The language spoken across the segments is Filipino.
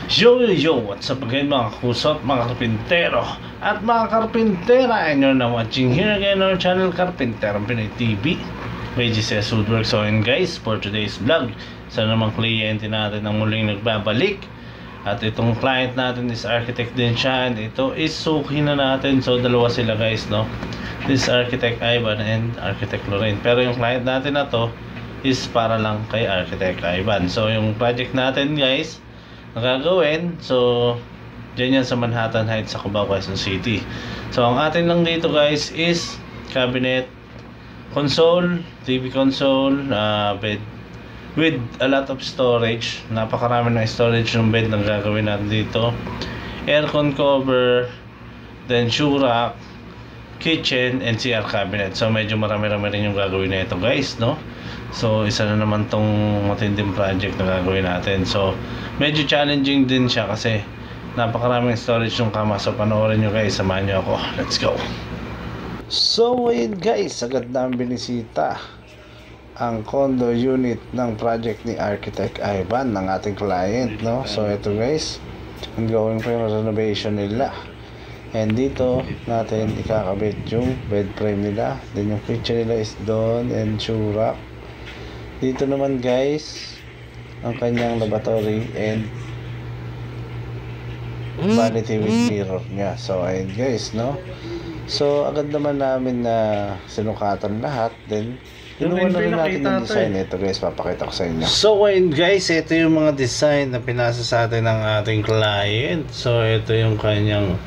Yo, what's up again mga kusot, mga karpintero at mga karpintera, and you're now watching here again our channel Karpintero Pinoy TV by GCS Woodwork. So yun guys, for today's vlog, isa namang kliyente natin ang muling nagbabalik. At itong client natin is architect din siya, and ito is suki na natin. So dalawa sila guys, no? This architect Ivan and architect Lorraine. Pero yung client natin na to is para lang kay architect Ivan. So yung project natin guys na gagawin, so dyan yan sa Manhattan Heights sa Cubao, Quezon City. So ang atin lang dito guys is cabinet, console, TV console, bed with a lot of storage. Napakarami ng storage ng bed na gagawin natin dito. Aircon cover, then shoe rack, kitchen, and CR cabinet. So medyo marami-rami rin yung gagawin na ito guys, no? So isa na naman tong matinding project na gagawin natin. So medyo challenging din siya kasi napakaraming storage ng kama. So panoorin nyo guys, samahan nyo ako. Let's go. So ayun guys, agad na ang binisita ang condo unit ng project ni Architect Ivan, ng ating client, no? So ito guys, ongoing pa yung renovation nila. And dito natin ikakabit yung bed frame nila. Then yung kitchen nila is doon, and shoe rack. Dito naman guys ang kanyang lavatory and vanity with mirror niya. So ayun guys, no? So agad naman namin na sinukatan lahat. Then ginawa na rin natin yung design. Ito guys, papakita ko sa inyo. So ayun guys, ito yung mga design na pinasa sa atin ng ating client. So ito yung kanyang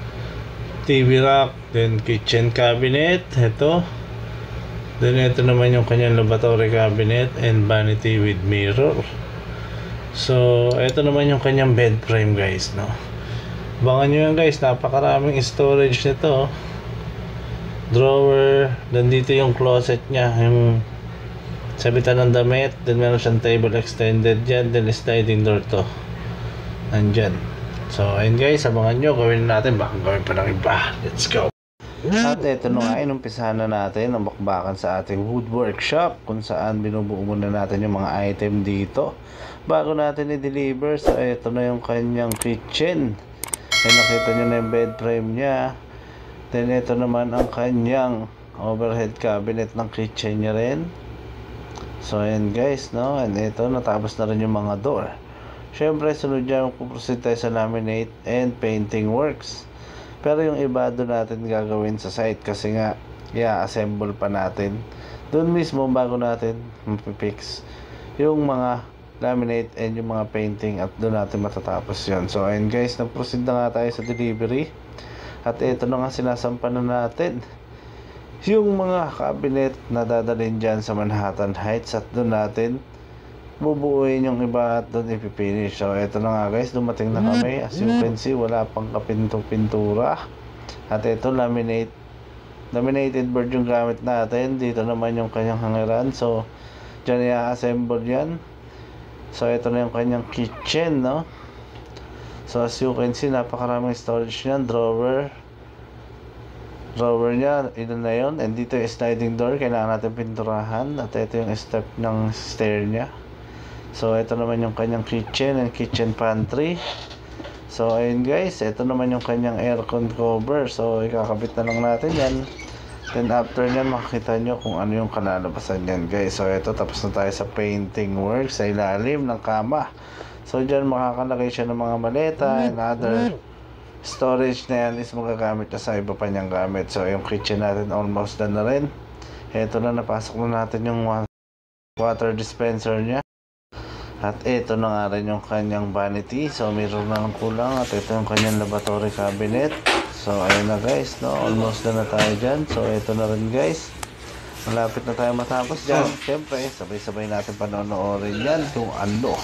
TV rack, then kitchen cabinet, ito. Then ito naman yung kanyang lavatory cabinet and vanity with mirror. So ito naman yung kanyang bed frame guys, no? Abangan nyo yan guys, napakaraming storage nito. Drawer, then dito yung closet nya, yung sabitan ng damit. Then meron siyang table extended dyan, then sliding door to nandyan. So ayun guys, abangan nyo, gawin natin, baka gawin pa ng iba. Let's go. At ito na nga, inumpisahan na natin ang bakbakan sa ating wood workshop, kung saan binubuo muna natin yung mga item dito bago natin i-deliver. So ito na yung kanyang kitchen. Then nakita nyo na yung bed frame nya. Then ito naman ang kanyang overhead cabinet ng kitchen nya rin. So ayan guys, no? And ito, natapos na rin yung mga door. Syempre sunod dyan, puproceed tayo sa laminate and painting works. Pero yung iba doon natin gagawin sa site kasi nga i-assemble pa natin doon mismo bago natin mapipix yung mga laminate and yung mga painting, at doon natin matatapos yon. So ayun guys, nag-proceed na nga tayo sa delivery. At ito na nga, sinasampan na natin yung mga cabinet na dadalhin dyan sa Manhattan Heights, at doon natin bubuuin yung iba at doon ipipinish. So ito na nga guys, dumating na kami. As you can see, wala pang kapinto-pintura. At ito, laminated board yung gamit natin. Dito naman yung kanyang hangeran. So dyan i-assemble yan. So ito na yung kanyang kitchen, no? So as you can see, napakaraming storage niyan. Drawer nya, ilan na yun. And dito yung sliding door, kailangan natin pinturahan. At ito yung step ng stair nya. So ito naman yung kanyang kitchen and kitchen pantry. So ayun guys, ito naman yung kanyang aircon cover. So ikakabit na lang natin yan. Then after nyan, makikita nyo kung ano yung kalalabasan yan guys. So ito, tapos na tayo sa painting work sa ilalim ng kama. So dyan makakalagay siya ng mga maleta and other storage na yan is magagamit na sa iba pa niyang gamit. So yung kitchen natin almost done na rin. Ito na, napasok na natin yung water dispenser nya. At ito na nga rin yung kanyang vanity. So meron na lang kulang. At ito yung kanyang lavatory cabinet. So ayun na guys, no? Almost na tayo dyan. So ito na rin guys, malapit na tayo matapos dyan. Siyempre, sabay-sabay natin panonoorin yan kung ano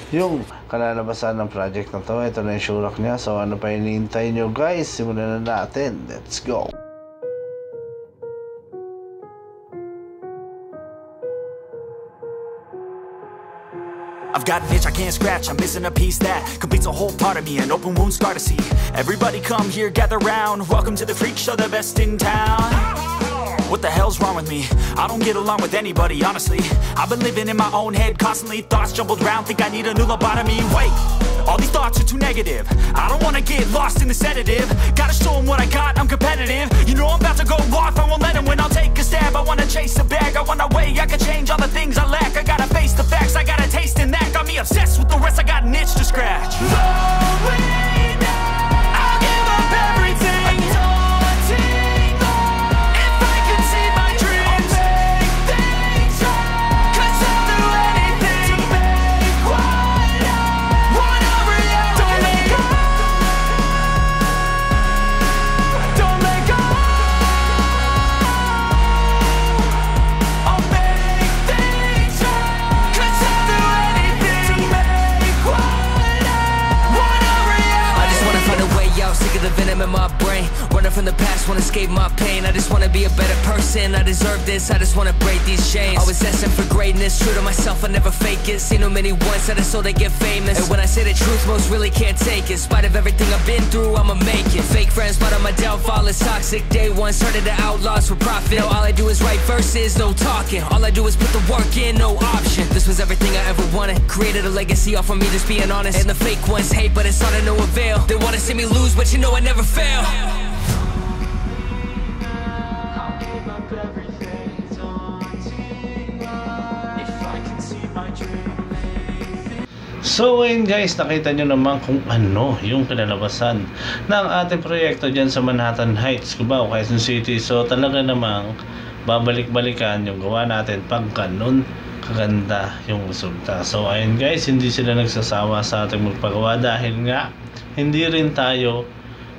yung kalalabasan ng project na to. Ito na yung shoe rack nya. So ano pa hinihintay nyo guys, simulan na natin. Let's go. I've got an itch I can't scratch, I'm missing a piece that completes a whole part of me, an open wound scar to see. Everybody come here, gather round, welcome to the freak show, the best in town. What the hell's wrong with me? I don't get along with anybody, honestly. I've been living in my own head constantly. Thoughts jumbled around, think I need a new lobotomy. Wait, all these thoughts are too negative. I don't wanna get lost in the sedative. Gotta show them what I got, I'm competitive. You know I'm about to go off, I won't let them win. I'll take a stab, I wanna chase a bag. I wanna weigh, I can change all the things I lack. I gotta face the facts, I got a taste in that. Got me obsessed with the rest, I got an itch to scratch. Lonely now, I'll give up everything. The venom in my brain, running from the past, wanna escape my pain. I just wanna be a better person, I deserve this, I just wanna break these chains. Always asking for greatness, true to myself, I never fake it. Seen too many once, I just so they get famous. And when I say the truth, most really can't take it. In spite of everything I've been through, I'ma make it. Fake friends, but on my downfall is toxic. Day one, started to outlaws for profit. Now all I do is write verses, no talking. All I do is put the work in, no option. This was everything I ever wanted, created a legacy off of me, just being honest. And the fake ones hate, but it's all to no avail. They wanna see me lose, but you know I never fail. I'll give up everything, daunting if I can see my dream. So ayun guys, nakita nyo naman kung ano yung kinalabasan ng ating proyekto dyan sa Manhattan Heights, Cubao, Quezon City. So talaga namang babalik-balikan yung gawa natin pag ganun kaganda yung resulta. So ayun guys, hindi sila nagsasawa sa ating magpagawa dahil nga hindi rin tayo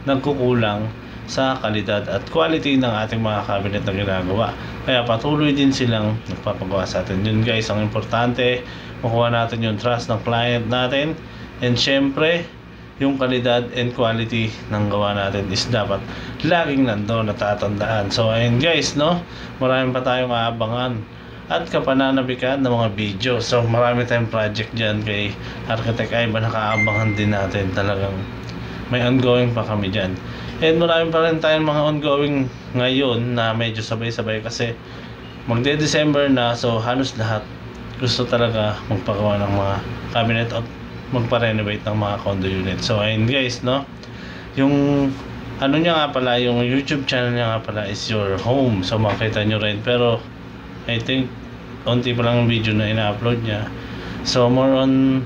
nagkukulang sa kalidad at quality ng ating mga cabinet na ginagawa. Kaya patuloy din silang nagpapagawa sa atin. Yun guys, ang importante, makuha natin yung trust ng client natin, and syempre yung kalidad and quality ng gawa natin is dapat laging nandoon, natatandaan. So ayun guys, no, marami pa tayong aabangan at kapananabikan ng mga video. So marami tayong project dyan kay Architect Ivan, nakaabangan din natin. Talagang may ongoing pa kami dyan, and marami pa rin tayong mga ongoing ngayon na medyo sabay-sabay kasi magde-December na. So halos lahat gusto talaga magpagawa ng mga cabinet at magpa-renovate ng mga condo unit. So ayun guys, no, yung ano niya nga pala, yung YouTube channel niya nga pala is Your Home. So makita nyo rin, pero I think onti pa lang yung video na ina-upload niya. So more on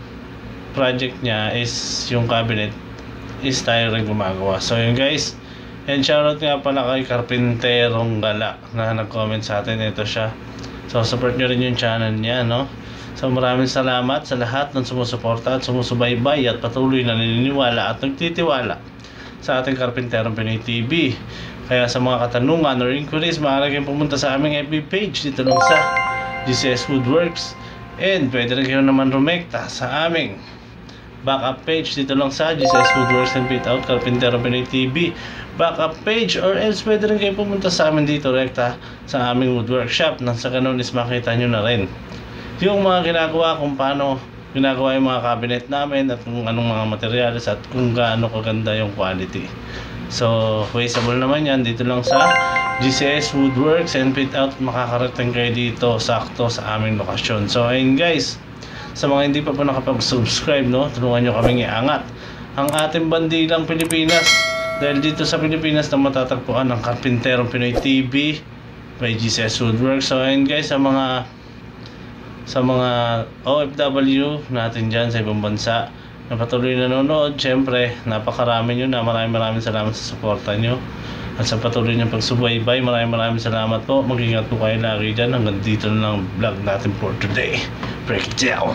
project niya is yung cabinet is tayo rin gumagawa. So yun guys, and shoutout nga pala kay Carpinterong Gala na nag-comment sa atin. Ito siya, so support nyo rin yung channel niya, no. So maraming salamat sa lahat ng sumusuporta at sumusubaybay at patuloy na naniniwala at nagtitiwala sa ating Carpinterong Pinoy TV. Kaya sa mga katanungan or inquiries, maaari kayong pumunta sa aming FB page dito lang sa GCS Woodworks, and pwede rin kayo naman rumekta sa aming backup page dito lang sa GCS Woodworks and Fit Out Carpinterong Pinoy TV backup page, or else pwede rin kayo pumunta sa amin dito rekta sa aming woodwork shop, nang sa ganun is makita nyo na rin yung mga ginagawa, kung paano ginagawa yung mga cabinet namin at kung anong mga materials at kung gaano kaganda yung quality. So traceable naman yan dito lang sa GCS Woodworks and Fit Out. Makakarating kayo dito sakto sa aming lokasyon. So ayun guys, sa mga hindi pa po nakapag-subscribe, no, tulungan nyo kaming iangat ang ating bandilang Pilipinas, dahil dito sa Pilipinas na matatagpuan ang Carpinterong Pinoy TV by GCS Woodworks. So ayun guys, sa mga OFW natin dyan sa ibang bansa na patuloy nanonood, syempre napakarami nyo na, maraming salamat sa suporta nyo at sa patuloy nyo pagsubaybay. Maraming salamat po. Mag-ingat po kayo lagi dyan. Hanggang dito na lang vlog natin for today. Breakdown.